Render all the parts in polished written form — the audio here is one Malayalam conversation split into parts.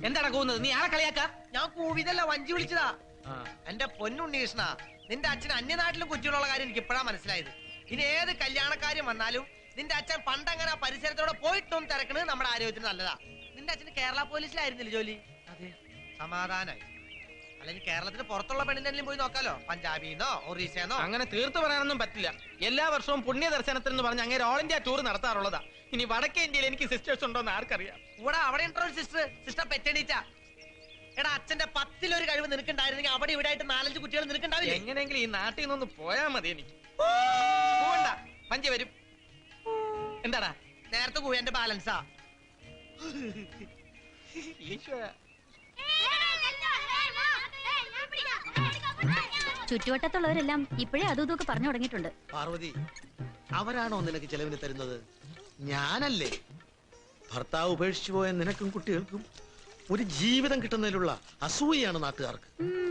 എന്താണ് കൂവുന്നത്? നീ ആളെ കളിയാക്ക? ഞാൻ കൂവിതല്ല, വഞ്ചി വിളിച്ചതാ. എന്റെ പൊന്നുണ്ണീഷ്ണ, നിന്റെ അച്ഛൻ അന്യനാട്ടിലും കുറ്റിയുള്ള കാര്യം എനിക്ക് ഇപ്പോഴാ മനസ്സിലായത്. ഇനി ഏത് കല്യാണക്കാര്യം വന്നാലും നിന്റെ അച്ഛൻ പണ്ടങ്ങനെ ആ പരിസരത്തോടെ പോയിട്ടും തിരക്കണത് നമ്മുടെ ആരോഗ്യത്തിന് നല്ലതാ. നിന്റെ അച്ഛന് കേരള പോലീസിലായിരുന്നില്ല ജോലി? അതെ. സമാധാനായി. അല്ലെങ്കിൽ കേരളത്തിന് പുറത്തുള്ള പെണ്ണിന്റെ പോയി നോക്കാലോ, പഞ്ചാബിന്നോ ഒറീസന്നോ. അങ്ങനെ തീർത്തു പറയാനൊന്നും പറ്റില്ല. എല്ലാ വർഷവും പുണ്യ ദർശനത്തിന് എന്ന് പറഞ്ഞ് അങ്ങനെ ഓൾ ഇന്ത്യ ടൂർ നടത്താറുള്ളതാ. ഇനി വടക്കേ ഇന്ത്യയിൽ എനിക്ക് സിസ്റ്റേഴ്സ് ഉണ്ടോന്ന് ആർക്കറിയാം? ഇവിടെ അവിടെ ഉണ്ടോ ഒരു സിസ്റ്റർ പെറ്റണീറ്റ. എടാ, അച്ഛന്റെ 10 കഴിവ് നിനക്കുണ്ടായിരുന്നെങ്കിൽ അവിടെ ഇവിടെ ആയിട്ട് 4-5 കുട്ടികൾ നിനക്കുണ്ടാവില്ല. എങ്ങനെയെങ്കിലും ഈ നാട്ടിൽ നിന്നൊന്ന് പോയാ മതി. എനിക്ക് പോവണ്ട, വഞ്ചി വരും. എന്താടാ നേരത്തെ പോയി? എന്റെ ബാലൻസാ. ചുറ്റുവട്ടത്തുള്ളവരെല്ലാം ഇപ്പോഴേ അതും ഇതൊക്കെ പറഞ്ഞു തുടങ്ങിയിട്ടുണ്ട്. പാർവതി, അവരാണോ നിനക്ക് ചെലവിന് തരുന്നത്? ഞാനല്ലേ. ഭർത്താവ് ഉപേക്ഷിച്ചു പോയ നിനക്കും കുട്ടികൾക്കും ഒരു ജീവിതം കിട്ടുന്നതിലുള്ള അസൂയാണ് നാട്ടുകാർക്ക്.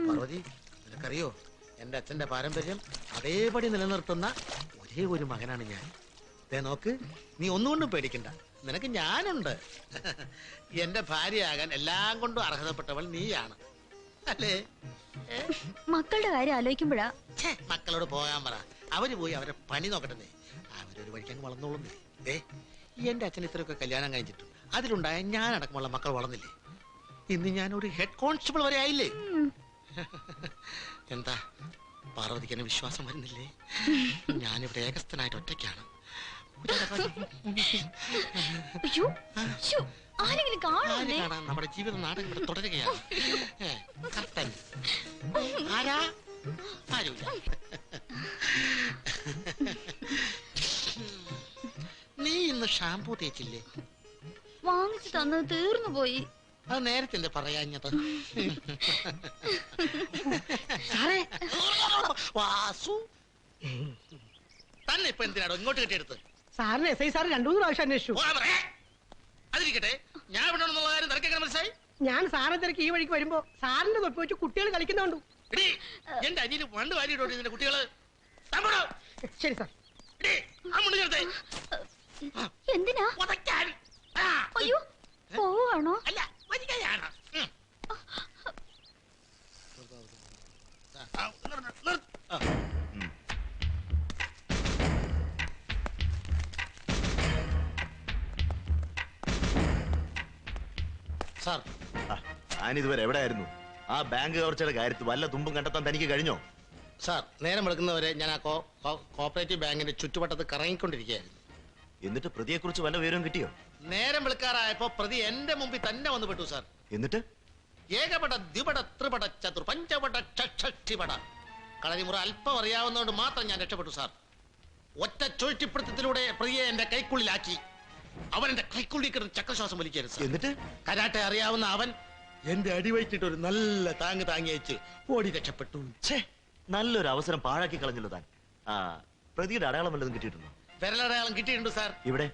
പാർവതി, നിനക്കറിയോ, എന്റെ അച്ഛന്റെ പാരമ്പര്യം അതേപടി നിലനിർത്തുന്ന ഒരേ ഒരു മകനാണ് ഞാൻ. നോക്ക്, നീ ഒന്നുകൊണ്ടും പേടിക്കണ്ട, നിനക്ക് ഞാനുണ്ട്. എന്റെ ഭാര്യയാകാൻ എല്ലാം കൊണ്ടും അർഹതപ്പെട്ടവൾ നീയാണ്, അല്ലേ? മക്കളുടെ കാര്യം ആലോചിക്കുമ്പോഴാ. മക്കളോട് പോകാൻ പറ, അവര് പോയി അവരെ പണി നോക്കട്ടെ. അവരൊരു വഴിക്കാൻ വളർന്നോളുന്നേ. എന്റെ അച്ഛൻ ഇത്രയൊക്കെ കല്യാണം കഴിച്ചിട്ടും അതിലുണ്ടായ ഞാൻ അടക്കമുള്ള മക്കൾ വളർന്നില്ലേ? ഇന്ന് ഞാൻ ഒരു ഹെഡ് കോൺസ്റ്റബിൾ വരെ ആയില്ലേ? എന്താ പാർവതിക്ക് എന്നെ വിശ്വാസം വരുന്നില്ലേ? ഞാനിവിടെ ഏകസ്ഥനായിട്ട് ഒറ്റയ്ക്കാണ്. നമ്മുടെ ജീവിത നാടകം ഇവിടെ തുടരുകയാണ്. ആരാ? ആരുമില്ല. നീ ഇന്ന് ഷാമ്പൂ തേച്ചില്ലേ? വാങ്ങിച്ചു തന്നത് തീർന്നു പോയി. അത് നേരത്തെ പറയാഞ്ഞത്. വാസു തന്നെ ഇപ്പൊ എന്തിനാടോ ഇങ്ങോട്ട് കെട്ടിയെടുത്ത്? സാറിന് SI സാർ 2-3 പ്രാവശ്യം അന്വേഷിച്ചു. അതിരിക്കട്ടെ, ഞാൻ ഇവിടെ ഉണ്ടെന്നുള്ള കാര്യം നിനക്കെങ്ങനെ മനസ്സിലായി? ഞാൻ സാറിനെ തിരക്ക് ഈ വഴിക്ക് വരുമ്പോ സാറിന്റെ തൊപ്പി വെച്ച് കുട്ടികൾ കളിക്കുന്നുണ്ടു. എന്റെ അനിയന് പണ്ട് വാരിയിട്ടോ നിന്റെ കുട്ടികള്. ശരി സാർ. എന്തിനാ? അയ്യോ, പോവാണോ? അല്ല, വരികയാണ്. സാർ, ഞാനിതുവരെ എവിടെയായിരുന്നു? ആ ബാങ്ക് കവർച്ചയുടെ കാര്യത്തിൽ വല്ല തുമ്പും കണ്ടെത്താൻ തനിക്ക് കഴിഞ്ഞോ? സാർ, നേരം എടുക്കുന്നവരെ ഞാൻ ആ കോപ്പറേറ്റീവ് ബാങ്കിന്റെ ചുറ്റുവട്ടത്ത് കറങ്ങിക്കൊണ്ടിരിക്കുകയായിരുന്നു. എന്നിട്ട് പ്രതിയെ കുറിച്ച് വല്ല വിവരവും കിട്ടിയോ? നേരം വിളിക്കാറായപ്പോ പ്രതി എന്റെ മുമ്പിൽ തന്നെ വന്നു പെട്ടു സാർ. എന്നിട്ട് ഏകപട ദ്വിപട ത്രിപട ചതുർ പഞ്ചപട ഷഷ്ടിപട കളരിമുറ അല്പം അറിയാവുന്നതുകൊണ്ട് മാത്രം ഞാൻ രക്ഷപ്പെട്ടു സാർ. ഒറ്റ ചുഴറ്റിപ്പിടുത്തത്തിലൂടെ പ്രതിയെ എന്റെ കൈക്കുള്ളിലാക്കി. അവൻ എന്റെ കൈക്കുള്ളിൽ കിടന്ന് ചക്രശ്വാസം വലിക്കരുത്. എന്നിട്ട് കരാട്ടെ അറിയാവുന്ന അവൻ എന്റെ അടിവയറ്റിട്ട് ഒരു നല്ല താങ്ങി അയച്ച് ഓടി രക്ഷപ്പെട്ടു. നല്ലൊരു അവസരം പാഴാക്കി കളഞ്ഞല്ലോ താൻ. പ്രതിയുടെ അടയാളം വല്ലതും കിട്ടിയിട്ടുണ്ടോ? വിരലടയാളം കിട്ടിയിട്ടുണ്ട് സാർ. ഇവിടെ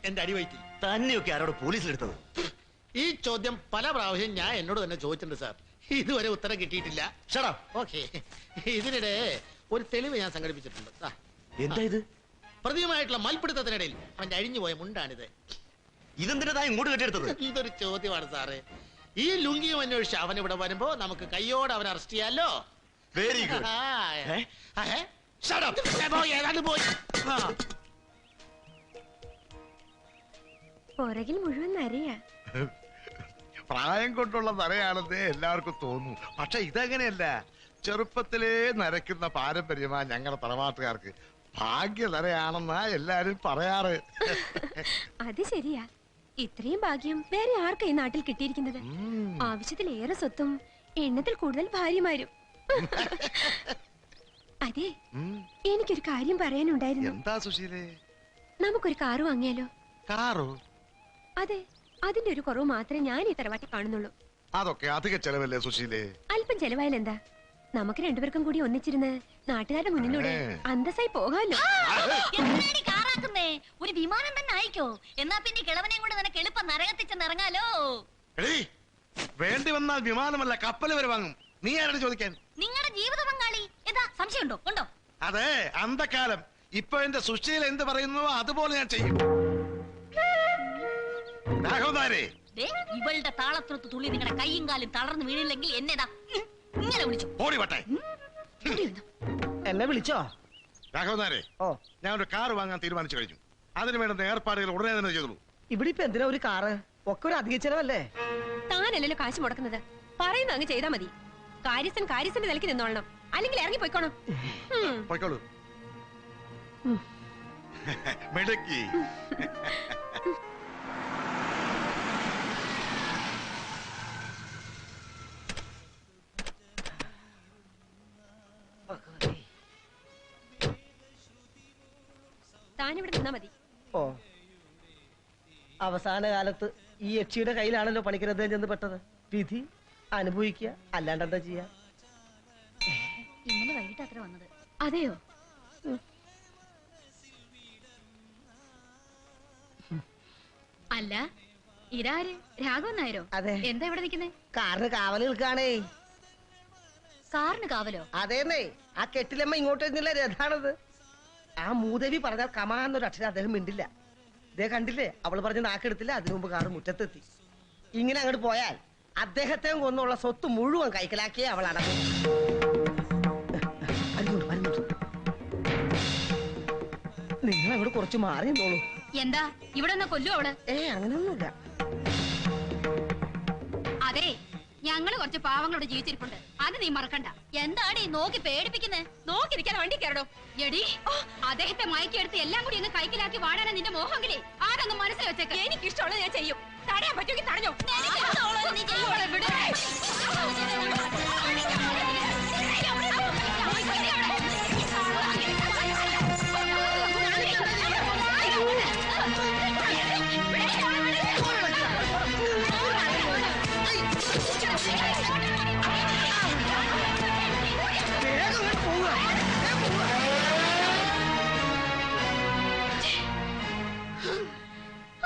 എന്റെ അടിവയറ്റിൽ. തന്നെയൊക്കെ ആരോട് പോലീസിലെടുത്തത്? ഈ ചോദ്യം പല പ്രാവശ്യം ഞാൻ എന്നോട് തന്നെ ചോദിച്ചിട്ടുണ്ട് സാർ. ഇതുവരെ ഉത്തരം കിട്ടിയിട്ടില്ല. ഓക്കെ, ഇതിനിടെ ഒരു തെളിവ് ഞാൻ സംഘടിപ്പിച്ചിട്ടുണ്ട്. എന്താ ഇത്? പ്രതിയുമായിട്ടുള്ള മൽപിടുത്തത്തിനിടയിൽ അവന്റെ അഴിഞ്ഞുപോയ മുണ്ടാണിത്. ഇതെന്തിനാ ഇങ്ങോട്ട് കെട്ടിയെടുത്തത്? ഇതൊരു ചോദ്യമാണ് സാറേ. ഈ ലുങ്കിയും അന്വേഷിച്ച് അവൻ ഇവിടെ വരുമ്പോ നമുക്ക് കയ്യോടെ അവനെ അറസ്റ്റ് ചെയ്യാലോ. Very good. പുറകിൽ മുഴുവൻ നരയാ. പ്രായം കൊണ്ടുള്ള നരയാണെന്നേ എല്ലാവർക്കും തോന്നുന്നു. പക്ഷെ ഇതങ്ങനെയല്ല. ചെറുപ്പത്തിലേ നരയ്ക്കുന്ന പാരമ്പര്യമാ ഞങ്ങളുടെ തറവാട്ടുകാർക്ക്. ഭാഗ്യ നരയാണെന്നാ എല്ലാരും പറയാറ്. അത് ശരിയാ. ഇത്രയും ഭാഗ്യം വേറെ ആർക്കാ ഈ നാട്ടിൽ കിട്ടിയിരിക്കുന്നത്? ആവശ്യത്തിലേറെ സ്വത്തും എണ്ണത്തിൽ കൂടുതൽ ഭാര്യമാരും. അതെ, എനിക്കൊരു കാര്യം പറയാനുണ്ടായിരുന്നു. എന്താ സുശീലേ? നമുക്കൊരു കാറ് വാങ്ങിയാലോ? കാറോ? അതെ, അതിന്റെ ഒരു കുറവ് മാത്രമേ ഞാൻ ഈ തറവാട്ടിൽ കാണുന്നുള്ളൂ. അതൊക്കെ അധിക ചെലവല്ലേ സുശീലേ? അല്പം ചെലവായാൽ എന്താ? നമുക്ക് രണ്ടുപേർക്കും കൂടി ഒന്നിച്ചിരുന്ന് നാട്ടുകാരുടെ മുന്നിലൂടെ അന്തസ്സായി പോകാമല്ലോ. ഒരു വിമാനം തന്നെ അയക്കോ? എന്നാ പിന്നെ കിളവനെയും കൊണ്ട് നിനക്ക് എളുപ്പം നരകത്തിച്ചെന്ന് ഇറങ്ങാലോ. വേണ്ടി വന്നാൽ വിമാനമല്ല കപ്പൽ വരെ വാങ്ങും. നീ ആരോട് ചോദിക്കാൻ? നിങ്ങളുടെ ജീവിത പങ്കാളി എന്താ സംശയമുണ്ടോ? ഉണ്ടോ? അതെ, അന്ധകാലം. ഇപ്പൊ എന്റെ സുശീല എന്ത് പറയുന്നുവോ അതുപോലെ ഞാൻ ചെയ്യും. രാഘവനാരെ, ദേ, ഇവളുടെ താളത്തിനൊത്ത് തുള്ളി നിങ്ങളുടെ കൈയും കാലും തളർന്ന് വീണില്ലെങ്കിൽ എന്നേതാ ഇങ്ങനെ വിളിച്ചു. ഓടി വട്ടെ. എന്നെ വിളിച്ചോ? രാഘവനാരെ, ഓ, ഞാൻ ഒരു കാർ വാങ്ങാൻ തീരുമാനിച്ചു കഴിഞ്ഞു. അതിന് വേണ്ടുന്ന ഏർപ്പാടുകൾ ഉടനെ തന്നെ ചെയ്തോളൂ. ഇവിടെ ഇപ്പൊ എന്തിനാ ഒരു കാറ്? ഒക്കെ ഒരു അധിക ചെലവല്ലേ? താനല്ലല്ലോ കാശ് മുടക്കുന്നത്, പറയുന്ന അങ്ങ് ചെയ്താ മതി. കാര്യസ്ഥന്റെ നിലയ്ക്ക് നിന്നോളണം, അല്ലെങ്കിൽ ഇറങ്ങി പോയിക്കോണം. പോയിക്കോളൂ. മിടുക്കി. താനിവിടെ നിന്നാ മതി. ഓ, അവസാന കാലത്ത് ഈ യക്ഷിയുടെ കയ്യിലാണല്ലോ പണിക്കരദ്ദേഹം ചെന്ന് പെട്ടത്. വിധി അനുഭവിക്കുക, അല്ലാണ്ട് എന്താ ചെയ്യാ? ഇന്നലെ വൈകിട്ട് അത്ര വന്നത്. അതെയോ? അല്ല, ഇതാര്? രാഘവൻ നായരോ? അതെ. എന്താ ഇവിടെ നിൽക്കുന്നേ? കാറിന് കാവല് നിൽക്കാണേ. കാറിന് കാവലോ? അതേന്നേ, ആ കെട്ടിലമ്മ ഇങ്ങോട്ട് വരുന്നില്ല, രഥാണത്. ആ മൂദേവി പറഞ്ഞാൽ കമാന്നൊരു അക്ഷരം അദ്ദേഹം മിണ്ടില്ല. ഇതേ കണ്ടില്ലേ, അവള് പറഞ്ഞ് നാക്കെടുത്തില്ല. അതിനു മുമ്പ് കാറ് മുറ്റത്തെത്തി. ഇങ്ങനെ അങ്ങോട്ട് പോയാൽ അദ്ദേഹത്തെ കൊന്നുള്ള സ്വത്ത് മുഴുവൻ കൈക്കലാക്കിയേ അവൾ അടങ്ങും. നിങ്ങൾ അങ്ങോട്ട് കുറച്ച് മാറി നിന്നോളൂ. എന്താ ഇവിടെ നിന്ന് കൊല്ലു അവള്? അങ്ങനെയൊന്നുമില്ല. അതെ, ഞങ്ങള് കുറച്ച് പാവങ്ങളോട് ജീവിച്ചിരിപ്പുണ്ട്, അത് നീ മറക്കണ്ട. എന്താണ് ഈ നോക്കി പേടിപ്പിക്കുന്നേ? നോക്കിയിരിക്കാൻ വണ്ടി കയറടോ. എടി, അദ്ദേഹത്തെ മയക്കെടുത്ത് എല്ലാം കൂടി അങ്ങ് കൈക്കലാക്കി വാഴാനാ നിന്റെ മോഹമെങ്കിലേ അതങ്ങ് മനസ്സിൽ വെച്ചേക്ക. എനിക്കിഷ്ടമുള്ളത് ഞാൻ ചെയ്യും. തടയാൻ പറ്റുമെങ്കിൽ തടഞ്ഞോ.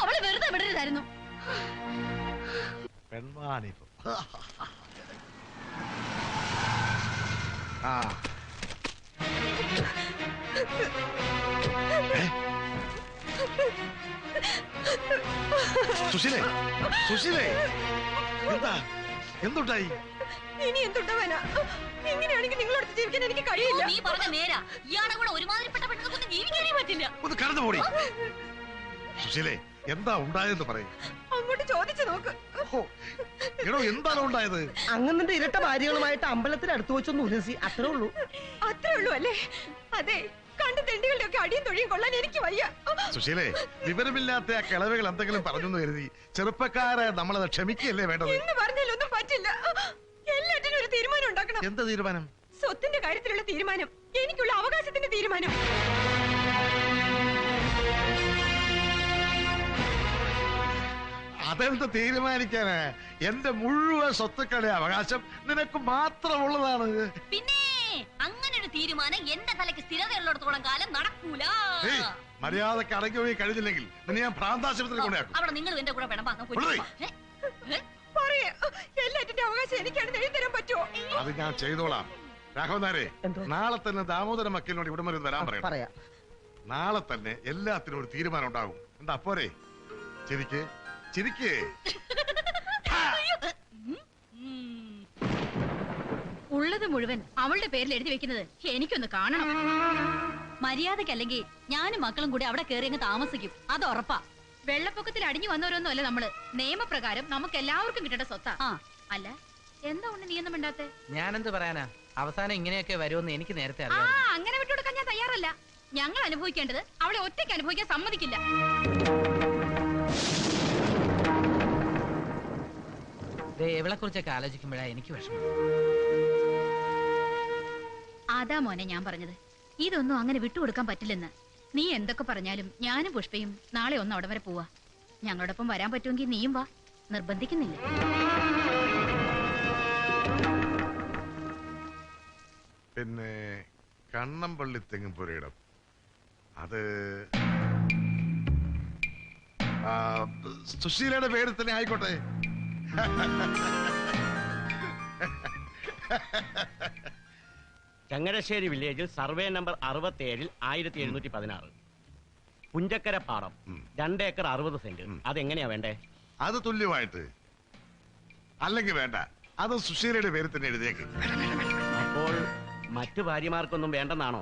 അവള് വെറുതെ വിടരുതായിരുന്നു. പെൺവാണിപ്പം. ആ, സുശീലേ, സുശീലേ, എന്താ എന്തുണ്ടായി? ഇനി എന്തുണ്ടാവാനാ? ഇങ്ങനെയാണെങ്കിൽ നിങ്ങളടുത്ത് ജീവിക്കാൻ എനിക്ക് കഴിയില്ല. നീ പറഞ്ഞ നേരാ. ഇയാളെ കൂടെ ഒരുമാതിരിപ്പെട്ട പെണ്ണുങ്ങൾക്കൊന്നും ജീവിക്കാനേ പറ്റില്ല. ഒന്ന് കടന്നു പോടി. സുശീലേ, എന്താ ഉണ്ടായെന്ന് പറയും. അങ്ങോട്ട് ചോദിച്ചു നോക്ക്. എടോ, എന്താണ് ഉണ്ടായത്? അങ്ങനെ ഇരട്ട ഭാര്യകളുമായിട്ട് അമ്പലത്തിൽ അടുത്ത് വെച്ചൊന്ന് ഉരസി, അത്രേ ഉള്ളൂ. അത്രേ ഉള്ളൂ അല്ലേ? അതെ, കണ്ട് തെണ്ടികളുടെ ഒക്കെ അടിയും തൊഴിയും കൊള്ളാൻ എനിക്ക് വയ്യ. സുശീലേ, വിവരമില്ലാത്ത ആ കിളവുകൾ എന്തെങ്കിലും പറഞ്ഞെന്ന് കരുതി ചെറുപ്പക്കാരെ നമ്മളത് ക്ഷമിക്കുകയല്ലേ വേണ്ടത്? എന്ന് പറഞ്ഞാലൊന്നും പറ്റില്ല. എല്ലാറ്റിനും ഒരു തീരുമാനം ഉണ്ടാക്കണം. എന്ത് തീരുമാനം? സ്വത്തിന്റെ കാര്യത്തിലുള്ള തീരുമാനം, എനിക്കുള്ള അവകാശത്തിന്റെ തീരുമാനം. അതെന്ത് തീരുമാനിക്കാന്? എന്റെ മുഴുവൻ സ്വത്തുക്കളുടെ അവകാശം നിനക്ക് മാത്രമുള്ളതാണ്. പിന്നെ അങ്ങനെ ഒരു തീരുമാനം എന്റെ തലയ്ക്ക് സ്ഥിരതയുള്ളിടത്തോളം കാലം നടക്കൂല. മര്യാദക്ക് അടങ്ങി പോയി കഴിഞ്ഞില്ലെങ്കിൽ നിന്നെ ഞാൻ ഭ്രാന്താശുപത്രി കൊണ്ടാക്കും. അവിടെ നിങ്ങൾ എന്റെ കൂടെ വേണം. പറയാ, എല്ലാറ്റിന്റെ അവകാശം എനിക്കാണെന്ന് എഴുതി തരാൻ പറ്റുമോ? അത് ഞാൻ ചെയ്തോളാം. രാഘവനാരെ, എന്തോ? നാളെ തന്നെ ദാമോദര മക്കലിനോട് ഇവിടെ വരെ വരാൻ പറയാം. നാളെ തന്നെ എല്ലാത്തിനും ഒരു തീരുമാനം ഉണ്ടാകും. എന്താ പോരെ? ചിരിക്ക്, ചിരിക്ക്. ഉള്ളത് മുഴുവൻ അവളുടെ പേരിൽ എഴുതി വെക്കുന്നത് എനിക്കൊന്ന് കാണണം. മര്യാദക്കല്ലെങ്കിൽ ഞാനും മക്കളും കൂടി അവിടെ കയറി അങ്ങ് താമസിക്കും, അത് ഉറപ്പാ. വെള്ളപ്പൊക്കത്തിൽ അടിഞ്ഞു വന്നവരൊന്നും അല്ല നമ്മള്. നിയമപ്രകാരം നമുക്ക് എല്ലാവർക്കും കിട്ടേണ്ട സ്വത്താ. അല്ല, എന്താ ഒന്ന് നീയൊന്നും മിണ്ടാത്തെ? ഞാനെന്ത് പറയാനാ? അവസാനം ഇങ്ങനെയൊക്കെ വരുമെന്ന് എനിക്ക് നേരത്തെ ആ, അറിയാം. അങ്ങനെ വിട്ടുകൊടുക്കാൻ ഞാൻ തയ്യാറല്ല. ഞങ്ങൾ അനുഭവിക്കേണ്ടത് അവളെ ഒറ്റയ്ക്ക് അനുഭവിക്കാൻ സമ്മതിക്കില്ല. ഇവളെ കുറിച്ചൊക്കെ ആലോചിക്കുമ്പോഴാ എനിക്ക് വിഷമം. അതാ മോനെ ഞാൻ പറഞ്ഞത്, ഇതൊന്നും അങ്ങനെ വിട്ടുകൊടുക്കാൻ പറ്റില്ലെന്ന്. നീ എന്തൊക്കെ പറഞ്ഞാലും ഞാനും പുഷ്പയും നാളെ ഒന്ന് അവിടെ വരെ പോവാ. ഞങ്ങളോടൊപ്പം വരാൻ പറ്റുമെങ്കിൽ നീയും വാ, നിർബന്ധിക്കുന്നില്ല. പിന്നെ കണ്ണമ്പള്ളി തെങ്ങുപുരയിടം, അത് സുശീലയുടെ പേരിൽ തന്നെ ആയിക്കോട്ടെ. ചങ്ങരശ്ശേരി വില്ലേജിൽ സർവേ നമ്പർ 67 1716 പുഞ്ചക്കര പാടം 2 ഏക്കർ 60 സെന്റ്. അതെങ്ങനെയാ വേണ്ടേ? അത് തുല്യമായിട്ട്. അല്ലെങ്കിൽ വേണ്ട, അത് സുശീലയുടെ പേരിൽ തന്നെ എഴുതിയേക്ക്. അപ്പോൾ മറ്റു ഭാര്യമാർക്കൊന്നും വേണ്ടെന്നാണോ?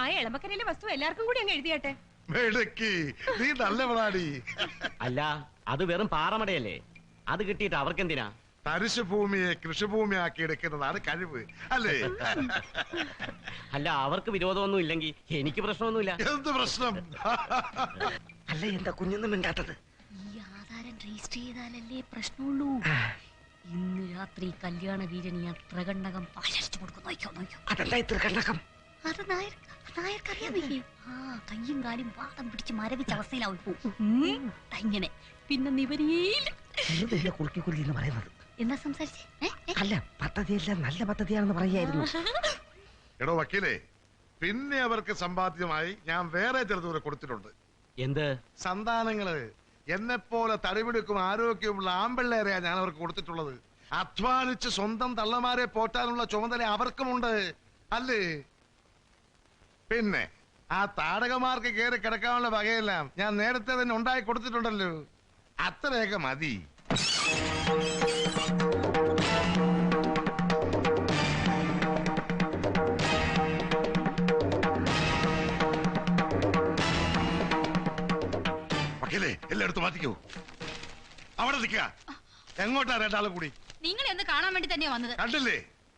ആ എളമക്കരയിലെ വസ്തു എല്ലാവർക്കും കൂടി അങ്ങ് എഴുതിയാട്ടെ. മെടുക്കി, നീ നല്ലവളാടി. അല്ല, അത് വെറും പാറമടയല്ലേ? അത് കിട്ടിയിട്ട് അവർക്കെന്തിനാ? തരിശു ഭൂമിയെ കൃഷിഭൂമിയാക്കി എടുക്കുന്നതാണ് കഴിവ്, അല്ലേ? അല്ല, അവർക്ക് വിരോധമൊന്നും ഇല്ലെങ്കിൽ എനിക്ക് പ്രശ്നമൊന്നുമില്ല. എന്ത് പ്രശ്നം? അല്ല, എന്താ കുഞ്ഞൊന്നും മിണ്ടാത്തത്? ഈ ആധാരം രജിസ്റ്റർ ചെയ്താലല്ലേ പ്രശ്നമുള്ളൂ. ഇന്ന് രാത്രി കല്യാണ വീരണി അത്ര കണ്ണകം പാലടിച്ചു കൊടുക്കുന്നു. അതെന്താ ഇത്ര കണ്ണകം? അത് നായർക്കറിയാമില്ലേ? ആ കയ്യും കാലും വാദം പിടിച്ച് മരവിച്ച അവസ്ഥയിലാവും ഇങ്ങനെ. പിന്നെ നിവരിയില്ല. കുറുക്കി കുറുക്കി എന്ന് പറയുന്നത് എന്താ സംസാരിച്ചേ? അല്ല, പദ്ധതിയെല്ലാം നല്ല പദ്ധതിയാണെന്ന് പറയായിരുന്നു. എടോ വക്കീലേ, പിന്നെ അവർക്ക് സമ്പാദ്യമായി ഞാൻ വേറെ ചിലതുവരെ കൊടുത്തിട്ടുണ്ട്. എന്ത്? സന്താനങ്ങള്. എന്നെപ്പോലെ തടിപിടിക്കും ആരോഗ്യമുള്ള ആമ്പിള്ളേരെയാ ഞാൻ അവർക്ക് കൊടുത്തിട്ടുള്ളത്. അധ്വാനിച്ച് സ്വന്തം തള്ളമാരെ പോറ്റാനുള്ള ചുമതല അവർക്കുമുണ്ട്, അല്ലേ? പിന്നെ ആ താടകമാർക്ക് കയറി കിടക്കാനുള്ള വകയെല്ലാം ഞാൻ നേരത്തെ തന്നെ ഉണ്ടായി കൊടുത്തിട്ടുണ്ടല്ലോ. അത്രയൊക്കെ മതി. വക്കീലേ, എല്ലായിടത്തും മാറ്റിക്കോ. അവിടെ നിൽക്കുക. എങ്ങോട്ടാ രണ്ടാളും കൂടി? നിങ്ങളെ ഒന്ന് കാണാൻ വേണ്ടി തന്നെയാ വന്നത്. കണ്ടില്ലേ?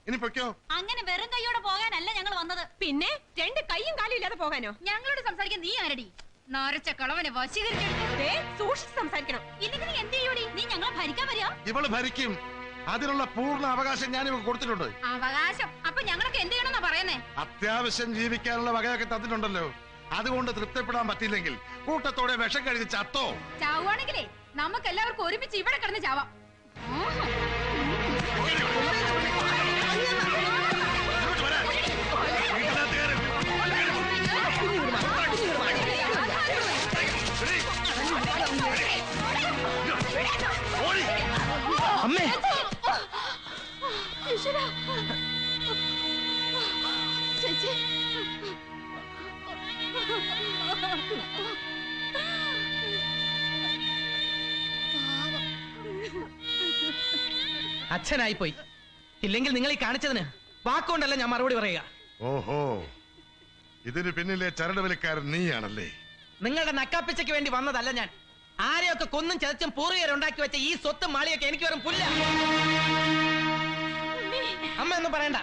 ഇനി പൊയ്ക്കോ. അങ്ങനെ വെറും കൈയോടെ പോകാനല്ല ഞങ്ങൾ വന്നത്. പിന്നെ രണ്ട് കൈയും കാലും ഇല്ലാതെ പോകാനോ? ഞങ്ങളോട് സംസാരിക്കാൻ നീ ആരടി? നരച്ച കളവനെ വശീകരിച്ചെടുത്ത് സൂക്ഷിച്ച് സംസാരിക്കണം. ഇല്ലെങ്കിൽ നീ എന്ത് ചെയ്യൂടി? നീ ഞങ്ങളെ ഭരിക്കാൻ വരിക? ഇവള് ഭരിക്കും. അതിനുള്ള പൂർണ്ണ അവകാശം ഞാൻ ഇവ കൊടുത്തിട്ടുണ്ട്. അവകാശം? അപ്പൊ ഞങ്ങളൊക്കെ എന്ത് ചെയ്യണമെന്നാ പറയുന്നേ? അത്യാവശ്യം ജീവിക്കാനുള്ള വകയൊക്കെ തന്നിട്ടുണ്ടല്ലോ. അതുകൊണ്ട് തൃപ്തിപ്പെടാൻ പറ്റില്ലെങ്കിൽ കൂട്ടത്തോടെ വിഷം കഴിച്ച് ചത്തോ. ചാവുവാണെങ്കിലേ നമുക്ക് എല്ലാവർക്കും ഒരുമിച്ച് ഇവിടെ കിടന്ന് ചാവാം. അമ്മേ, ചേച്ചി, അച്ഛനായി പോയി. ഇല്ലെങ്കിൽ നിങ്ങൾ ഈ കാണിച്ചതിന് വാക്കുകൊണ്ടല്ല ഞാൻ മറുപടി പറയുക. ഓഹോ, ഇതിന് പിന്നിലെ ചരടുവലിക്കാരൻ നീയാണല്ലേ? നിങ്ങളുടെ നക്കാപ്പിച്ചയ്ക്ക് വേണ്ടി വന്നതല്ല ഞാൻ. ആരെയൊക്കെ കൊന്നും ചതച്ചും പൂർവികരുണ്ടാക്കി വെച്ച ഈ സ്വത്തും മാളിയൊക്കെ എനിക്ക് വെറും പുല്ല. അമ്മ ഒന്നും പറയണ്ട.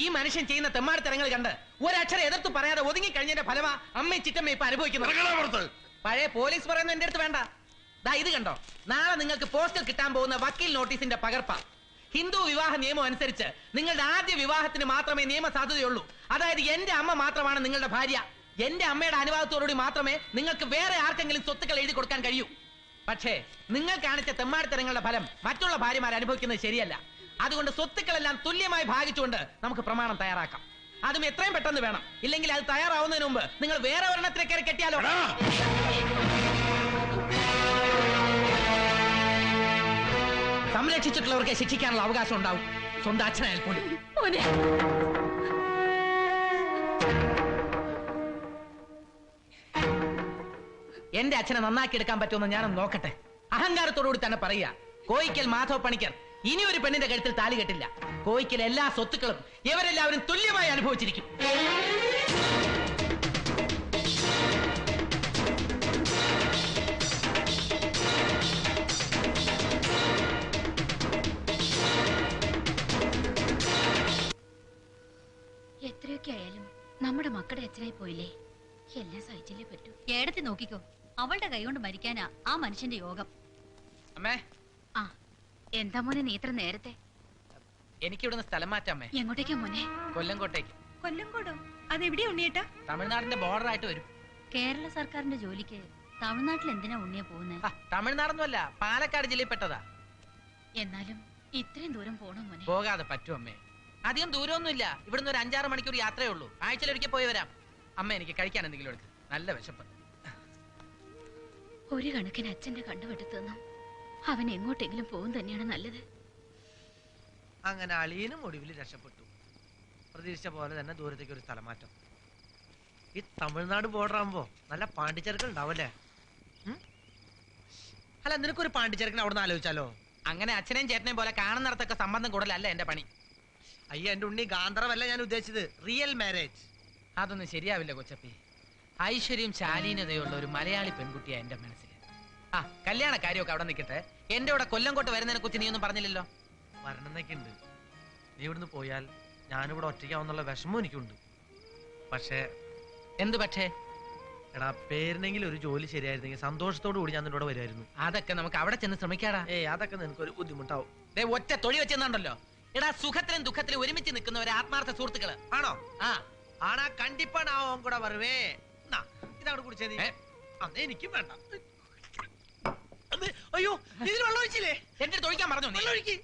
ഈ മനുഷ്യൻ ചെയ്യുന്ന തെമ്മാടിത്തരങ്ങൾ കണ്ട് ഒരക്ഷരം എതിർത്ത് പറയാതെ ഒതുങ്ങി കഴിഞ്ഞതിന്റെ ഫലമാ അമ്മയും ചിറ്റമ്മ ഇപ്പൊ അനുഭവിക്കുന്നത്. പഴയ പോലീസ് പറയുന്ന എന്റെ അടുത്ത് വേണ്ട. ദാ ഇത് കണ്ടോ, നാളെ നിങ്ങൾക്ക് പോസ്റ്റൽ കിട്ടാൻ പോകുന്ന വക്കീൽ നോട്ടീസിന്റെ പകർപ്പ. ഹിന്ദു വിവാഹ നിയമം അനുസരിച്ച് നിങ്ങളുടെ ആദ്യ വിവാഹത്തിന് മാത്രമേ നിയമ സാധ്യതയുള്ളൂ. അതായത് എന്റെ അമ്മ മാത്രമാണ് നിങ്ങളുടെ ഭാര്യ. എന്റെ അമ്മയുടെ അനുവാദത്തോടുകൂടി മാത്രമേ നിങ്ങൾക്ക് വേറെ ആർക്കെങ്കിലും സ്വത്തുക്കൾ എഴുതി കൊടുക്കാൻ കഴിയൂ. പക്ഷേ നിങ്ങൾ കാണിച്ച തെമ്മാടിത്തരങ്ങളുടെ ഫലം മറ്റുള്ള ഭാര്യമാർ അനുഭവിക്കുന്നത് ശരിയല്ല. അതുകൊണ്ട് സ്വത്തുക്കളെല്ലാം തുല്യമായി ഭാഗിച്ചുകൊണ്ട് നമുക്ക് പ്രമാണം തയ്യാറാക്കാം. അതും എത്രയും പെട്ടെന്ന് വേണം. ഇല്ലെങ്കിൽ അത് തയ്യാറാവുന്നതിന് മുമ്പ് നിങ്ങൾ വേറെ ഒരെണ്ണത്തിനെ കയറി കെട്ടിയാലോ? സംരക്ഷിച്ചിട്ടുള്ളവർക്ക് ശിക്ഷിക്കാനുള്ള അവകാശം ഉണ്ടാവും, സ്വന്തം അച്ഛനായാൽ പോലും. എന്റെ അച്ഛനെ നന്നാക്കി എടുക്കാൻ പറ്റുമെന്ന് ഞാനൊന്ന് നോക്കട്ടെ. അഹങ്കാരത്തോടുകൂടി തന്നെ പറയുക, കോയിക്കൽ മാധവ പണിക്കർ ഇനി ഒരു പെണ്ണിന്റെ കഴുത്തിൽ താലി കെട്ടില്ല. കോയിക്കൽ എല്ലാ സ്വത്തുക്കളും ഇവരെല്ലാവരും തുല്യമായി അനുഭവിച്ചിരിക്കും. എത്രയൊക്കെ ആയാലും നമ്മുടെ മക്കളുടെ അച്ഛനായി പോയില്ലേ? എല്ലാം സഹിച്ചല്ലേ പറ്റൂ. ഏടത്തി നോക്കിക്കോ, അവളുടെ കൈകൊണ്ട് മരിക്കാനാ ആ മനുഷ്യന്റെ യോഗം. അമ്മേ, ആ എന്താ മോനെ നീ ഇത്ര നേരത്തെ? എനിക്കിവിടുന്ന് സ്ഥലം മാറ്റാമേ. എങ്ങോട്ടേക്കാ മോനെ? കൊല്ലംകോട്ടേക്ക്. കൊല്ലംകോടോ? അതെവിടെയാ ഉണ്ണിയേട്ടാ? തമിഴ്നാടിന്റെ ബോർഡർ ആയിട്ട് വരും. കേരള സർക്കാരിന്റെ ജോലിക്ക് തമിഴ്നാട്ടിൽ എന്തിനാ ഉണ്ണിയെ പോകുന്നത്? തമിഴ്നാടൊന്നുമല്ല, പാലക്കാട് ജില്ലയിൽപ്പെട്ടതാ. എന്നാലും ഇത്രയും ദൂരം പോണോ മോനെ? പോകാതെ പറ്റും അമ്മേ. അധികം ദൂരമൊന്നുമില്ല. ഇവിടുന്ന് ഒരു 5-6 മണിക്കൂർ യാത്രയേ ഉള്ളൂ. ആഴ്ചയിൽ ഒരിക്കൽ പോയി വരാം. അമ്മ, എനിക്ക് കഴിക്കാൻ എന്തെങ്കിലും എടുക്ക്. നല്ല വിശപ്പ്. ഒരു കണക്കിന് അച്ഛന്റെ കണ്ടുവെടുത്തെന്നും അവൻ എങ്ങോട്ടെങ്കിലും പോകും തന്നെയാണ് നല്ലത്. അങ്ങനെ അളിയനും ഒടുവിൽ രക്ഷപ്പെട്ടു. പ്രതീക്ഷിച്ച പോലെ തന്നെ ദൂരത്തേക്ക് ഒരു സ്ഥലമാറ്റം. ഈ തമിഴ്നാട് ബോർഡർ ആകുമ്പോ നല്ല പാണ്ടിച്ചേർക്കൾ ഉണ്ടാവല്ലേ? അല്ല നിനക്കൊരു പാണ്ടിച്ചേർക്കിന് അവിടെ നിന്ന് ആലോചിച്ചാലോ? അങ്ങനെ അച്ഛനെയും ചേട്ടനെയും പോലെ കാണുന്നിടത്തൊക്കെ സംബന്ധം കൂടലല്ല എന്റെ പണി. അയ്യ എന്റെ ഉണ്ണി, ഗാന്ധർവല്ല ഞാൻ ഉദ്ദേശിച്ചത്, റിയൽ മാരേജ്. അതൊന്നും ശരിയാവില്ല കൊച്ചപ്പി. ഐശ്വര്യം ശാലീനതയുള്ള ഒരു മലയാളി പെൺകുട്ടിയാ എന്റെ മനസ്സിൽ. ആ കല്യാണ കാര്യമൊക്കെ അവിടെ നിൽക്കട്ടെ. എന്റെ കൂടെ കൊല്ലംകോട്ട് വരുന്നതിനെ കുറിച്ച് നീ ഒന്നും പറഞ്ഞില്ലല്ലോ. വരണമെന്നൊക്കെ ഉണ്ട്. നീ ഇവിടുന്ന് പോയാൽ ഞാനിവിടെ ഒറ്റയ്ക്കാവുന്നുള്ള വിഷമം എനിക്കുണ്ട്. പക്ഷേ എന്ത് പക്ഷേ? എടാ, പേരിനെങ്കിലും ഒരു ജോലി ശരിയായിരുന്നെങ്കിൽ സന്തോഷത്തോടു കൂടി ഞാൻ നിന്നോട് വരുമായിരുന്നു. അതൊക്കെ നമുക്ക് അവിടെ ചെന്ന് ശ്രമിക്കാടാ. അതൊക്കെ നിനക്കൊരു ബുദ്ധിമുട്ടാവും. ഒറ്റ തൊഴി വെച്ചെന്നുണ്ടല്ലോ. എടാ, സുഖത്തിലും ദുഃഖത്തിലും ഒരുമിച്ച് നിൽക്കുന്നവരെ ആത്മാർത്ഥ സുഹൃത്തുക്കള്. ആണോ? ആ ആണാ, കണ്ടിപ്പാ നാവും കൂടെ വരുവേ. ഇതവിടെ കുടിച്ചേ നീ. അന്ന് എനിക്കും വേണ്ട. അയ്യോ, ഇതിൽ വെള്ളം ഒഴിച്ചില്ലേ? എന്റെ അടുത്ത് ഒഴിക്കാൻ പറഞ്ഞു. വെള്ളം ഒഴിക്ക്.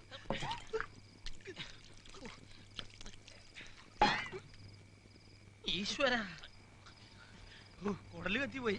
ഈശ്വര, കുടല് കത്തി പോയി.